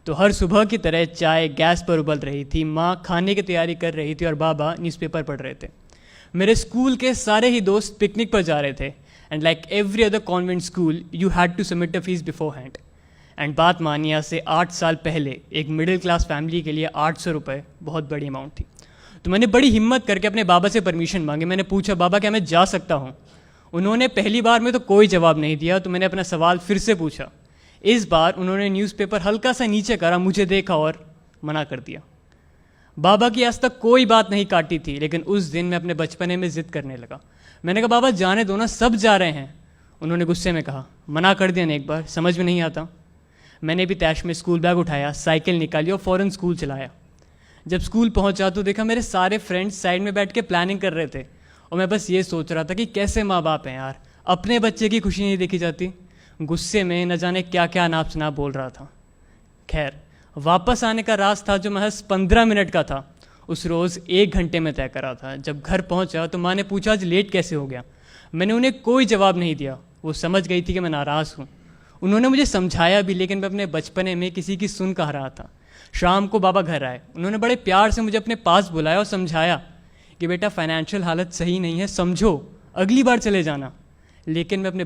तो हर सुबह की तरह चाय गैस पर उबल रही थी, माँ खाने की तैयारी कर रही थी और बाबा न्यूज़पेपर पढ़ रहे थे। मेरे स्कूल के सारे ही दोस्त पिकनिक पर जा रहे थे and like every other convent school you had to submit a fees before hand. And बात मानिए, आज से 8 साल पहले एक मिडिल क्लास फैमिली के लिए 800 रुपये बहुत बड़ी अमाउंट थी। तो मैंने बड़ी हिम्मत करके अपने बाबा से परमिशन मांगी। मैंने पूछा, बाबा क्या मैं जा सकता हूँ? उन्होंने पहली बार में तो कोई जवाब नहीं दिया। तो मैंने अपना सवाल फिर से पूछा। इस बार उन्होंने न्यूज़पेपर हल्का सा नीचे करा, मुझे देखा और मना कर दिया। बाबा की आज तक कोई बात नहीं काटी थी, लेकिन उस दिन मैं अपने बचपने में ज़िद करने लगा। मैंने कहा, बाबा जाने दो ना, सब जा रहे हैं। उन्होंने गुस्से में कहा, मना कर दिया ना एक बार, समझ में नहीं आता। मैंने भी तैश में स्कूल बैग उठाया, साइकिल निकाली और फ़ौरन स्कूल चलाया। जब स्कूल पहुंचा तो देखा मेरे सारे फ्रेंड्स साइड में बैठ के प्लानिंग कर रहे थे और मैं बस ये सोच रहा था कि कैसे माँ बाप हैं यार, अपने बच्चे की खुशी नहीं देखी जाती। गुस्से में न जाने क्या क्या अनाप शनाप बोल रहा था। खैर, वापस आने का रास्ता था जो महज 15 मिनट का था, उस रोज़ 1 घंटे में तय करा था। जब घर पहुंचा तो माँ ने पूछा, आज लेट कैसे हो गया? मैंने उन्हें कोई जवाब नहीं दिया। वो समझ गई थी कि मैं नाराज़ हूँ। उन्होंने मुझे समझाया भी, लेकिन मैं अपने बचपने में किसी की सुन कह रहा था। शाम को बाबा घर आए। उन्होंने बड़े प्यार से मुझे अपने पास बुलाया और समझाया कि बेटा फाइनेंशियल हालत सही नहीं है, समझो, अगली बार चले जाना। लेकिन मैं अपने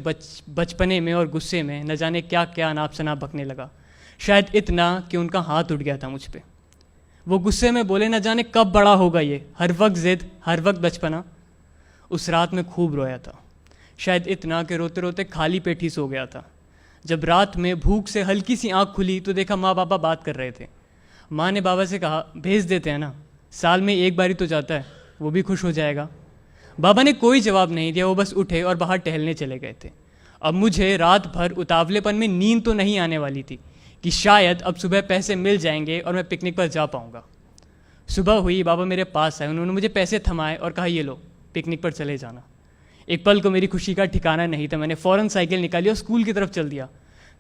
बचपने में और गुस्से में न जाने क्या क्या अनाप शनाप बकने लगा। शायद इतना कि उनका हाथ उठ गया था मुझ पे। वो गुस्से में बोले, न जाने कब बड़ा होगा ये, हर वक्त ज़िद, हर वक्त बचपना। उस रात में खूब रोया था, शायद इतना कि रोते रोते खाली पेट ही सो गया था। जब रात में भूख से हल्की सी आँख खुली तो देखा माँ बाबा बात कर रहे थे। माँ ने बाबा से कहा, भेज देते हैं ना, साल में एक बार ही तो जाता है, वो भी खुश हो जाएगा। बाबा ने कोई जवाब नहीं दिया। वो बस उठे और बाहर टहलने चले गए थे। अब मुझे रात भर उतावलेपन में नींद तो नहीं आने वाली थी कि शायद अब सुबह पैसे मिल जाएंगे और मैं पिकनिक पर जा पाऊँगा। सुबह हुई, बाबा मेरे पास आए। उन्होंने मुझे पैसे थमाए और कहा, ये लो, पिकनिक पर चले जाना। एक पल को मेरी खुशी का ठिकाना नहीं था। मैंने फ़ौरन साइकिल निकाली और स्कूल की तरफ चल दिया।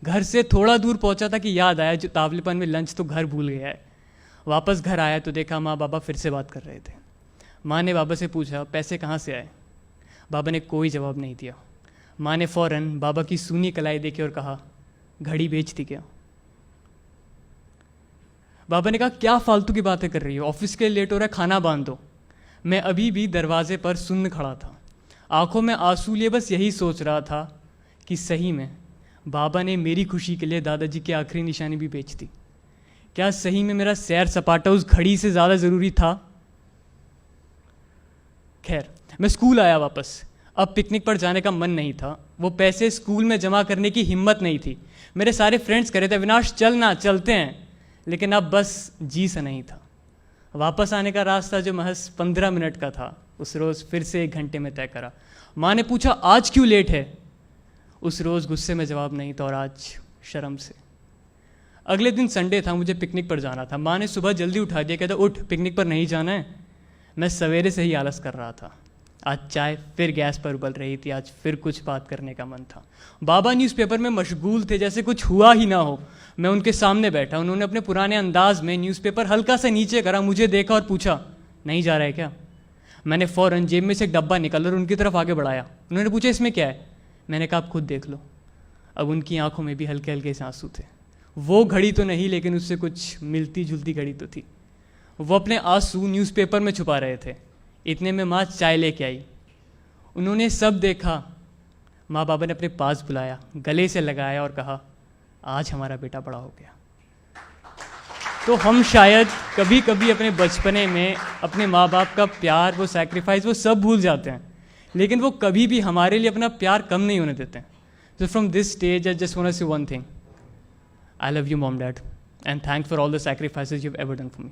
घर से थोड़ा दूर पहुंचा था कि याद आया, जो तावलेपन में लंच तो घर भूल गया है। वापस घर आया तो देखा माँ बाबा फिर से बात कर रहे थे। माँ ने बाबा से पूछा, पैसे कहाँ से आए? बाबा ने कोई जवाब नहीं दिया। माँ ने फ़ौरन बाबा की सूनी कलाई देखी और कहा, घड़ी बेच दी क्या? बाबा ने कहा, क्या फालतू की बातें कर रही हो, ऑफिस के लिए लेट हो रहा है, खाना बांध दो। मैं अभी भी दरवाजे पर सुन्न खड़ा था, आंखों में आंसू लिए बस यही सोच रहा था कि सही में बाबा ने मेरी खुशी के लिए दादाजी की आखिरी निशानी भी बेच दी। क्या सही में मेरा सैर सपाटा उस घड़ी से ज़्यादा ज़रूरी था? खैर, मैं स्कूल आया वापस। अब पिकनिक पर जाने का मन नहीं था। वो पैसे स्कूल में जमा करने की हिम्मत नहीं थी। मेरे सारे फ्रेंड्स कह रहे थे, अविनाश चलना, चलते हैं, लेकिन अब बस जी सा नहीं था। वापस आने का रास्ता जो महज 15 मिनट का था, उस रोज़ फिर से 1 घंटे में तय करा। माँ ने पूछा, आज क्यों लेट है? उस रोज़ गुस्से में जवाब नहीं था और आज शर्म से। अगले दिन संडे था, मुझे पिकनिक पर जाना था। माँ ने सुबह जल्दी उठा दिया, कहता, उठ, पिकनिक पर नहीं जाना है। मैं सवेरे से ही आलस कर रहा था। आज चाय फिर गैस पर उबल रही थी। आज फिर कुछ बात करने का मन था। बाबा न्यूज़पेपर में मशगूल थे, जैसे कुछ हुआ ही ना हो। मैं उनके सामने बैठा। उन्होंने अपने पुराने अंदाज में न्यूज़पेपर हल्का सा नीचे करा, मुझे देखा और पूछा, नहीं जा रहा है क्या? मैंने फ़ौरन जेब में से एक डब्बा निकाला और उनकी तरफ आगे बढ़ाया। उन्होंने पूछा, इसमें क्या है? मैंने कहा, आप खुद देख लो। अब उनकी आंखों में भी हल्के हल्के से आंसू थे। वो घड़ी तो नहीं, लेकिन उससे कुछ मिलती जुलती घड़ी तो थी। वो अपने आंसू न्यूज़पेपर में छुपा रहे थे। इतने में माँ चाय लेके आई। उन्होंने सब देखा। माँ बाबा ने अपने पास बुलाया, गले से लगाया और कहा, आज हमारा बेटा बड़ा हो गया। तो हम शायद कभी कभी अपने बचपने में अपने माँ बाप का प्यार, वो सैक्रिफाइस, वो सब भूल जाते हैं, लेकिन वो कभी भी हमारे लिए अपना प्यार कम नहीं होने देते हैं। So from this stage, I just want to say one thing. I love you, Mom, Dad, and thanks for all the sacrifices you've ever done for me.